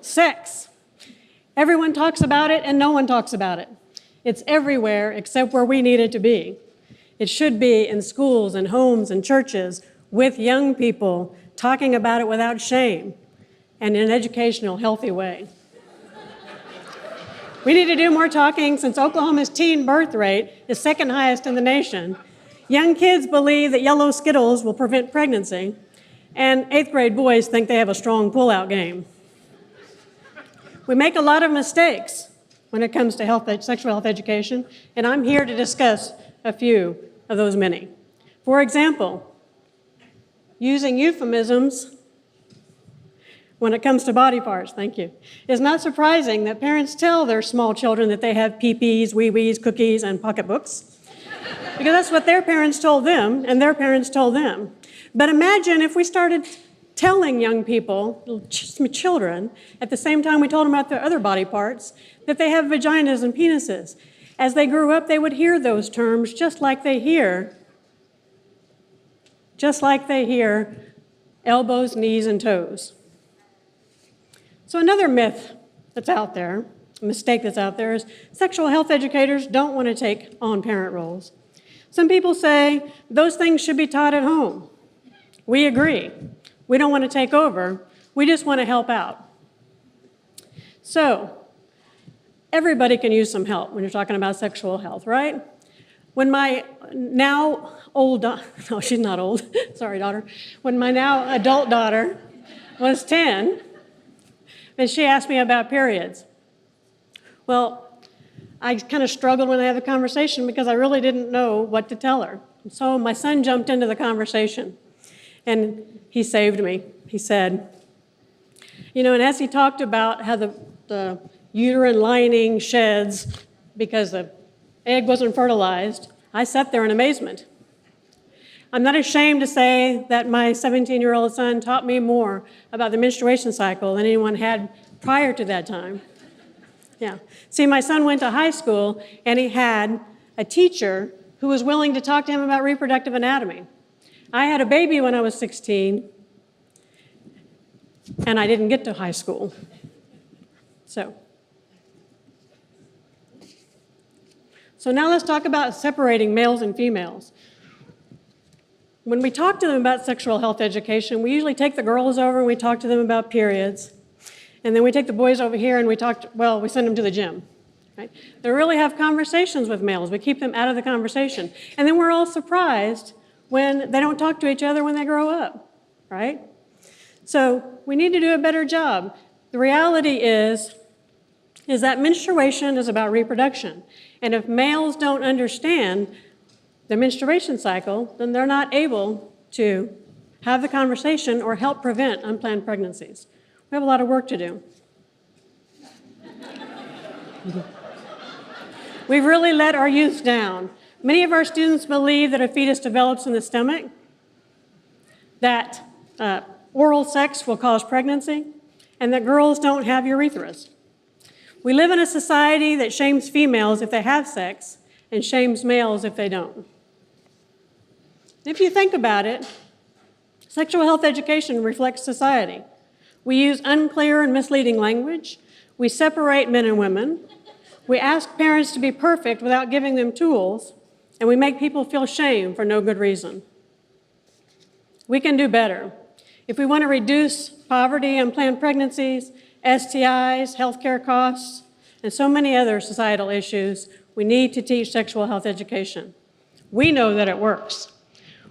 Sex. Everyone talks about it and no one talks about it. It's everywhere except where we need it to be. It should be in schools and homes and churches with young people talking about it without shame and in an educational, healthy way. We need to do more talking since Oklahoma's teen birth rate is second highest in the nation. Young kids believe that yellow Skittles will prevent pregnancy, and 8th grade boys think they have a strong pull-out game. We make a lot of mistakes when it comes to sexual health education, and I'm here to discuss a few of those many. For example, using euphemisms when it comes to body parts, thank you. It's not surprising that parents tell their small children that they have pee-pees, wee-wees, cookies, and pocketbooks, because that's what their parents told them, and their parents told them. But imagine if we started telling young people, children, at the same time we told them about their other body parts, that they have vaginas and penises. As they grew up, they would hear those terms just like they hear elbows, knees, and toes. So another myth that's out there, a mistake that's out there, is sexual health educators don't want to take on parent roles. Some people say those things should be taught at home. We agree. We don't want to take over. We just want to help out. So everybody can use some help when you're talking about sexual health, right? When my now old no, she's not old. Sorry, daughter. When my now adult daughter was 10, and she asked me about periods. Well, I kind of struggled when I had the conversation because I really didn't know what to tell her. So my son jumped into the conversation, and he saved me. He said, and as he talked about how the uterine lining sheds because the egg wasn't fertilized, I sat there in amazement. I'm not ashamed to say that my 17-year-old son taught me more about the menstruation cycle than anyone had prior to that time. Yeah. See, my son went to high school, and he had a teacher who was willing to talk to him about reproductive anatomy. I had a baby when I was 16, and I didn't get to high school. So now let's talk about separating males and females. When we talk to them about sexual health education, we usually take the girls over and we talk to them about periods. And then we take the boys over here and we send them to the gym. Right? They really have conversations with males. We keep them out of the conversation. And then we're all surprised when they don't talk to each other when they grow up, right? So we need to do a better job. The reality is that menstruation is about reproduction. And if males don't understand the menstruation cycle, then they're not able to have the conversation or help prevent unplanned pregnancies. We have a lot of work to do. We've really let our youth down. Many of our students believe that a fetus develops in the stomach, that oral sex will cause pregnancy, and that girls don't have urethras. We live in a society that shames females if they have sex and shames males if they don't. If you think about it, sexual health education reflects society. We use unclear and misleading language. We separate men and women. We ask parents to be perfect without giving them tools, and we make people feel shame for no good reason. We can do better. If we want to reduce poverty, unplanned pregnancies, STIs, healthcare costs, and so many other societal issues, we need to teach sexual health education. We know that it works.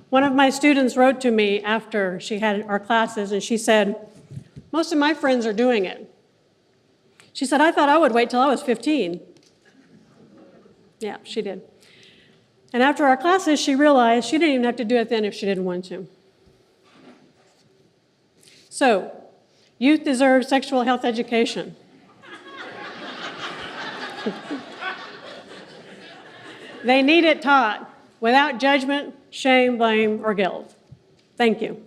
One of my students wrote to me after she had our classes, and she said, "Most of my friends are doing it." She said, "I thought I would wait till I was 15. Yeah, she did. And after our classes, she realized she didn't even have to do it then if she didn't want to. So, youth deserve sexual health education. They need it taught without judgment, shame, blame, or guilt. Thank you.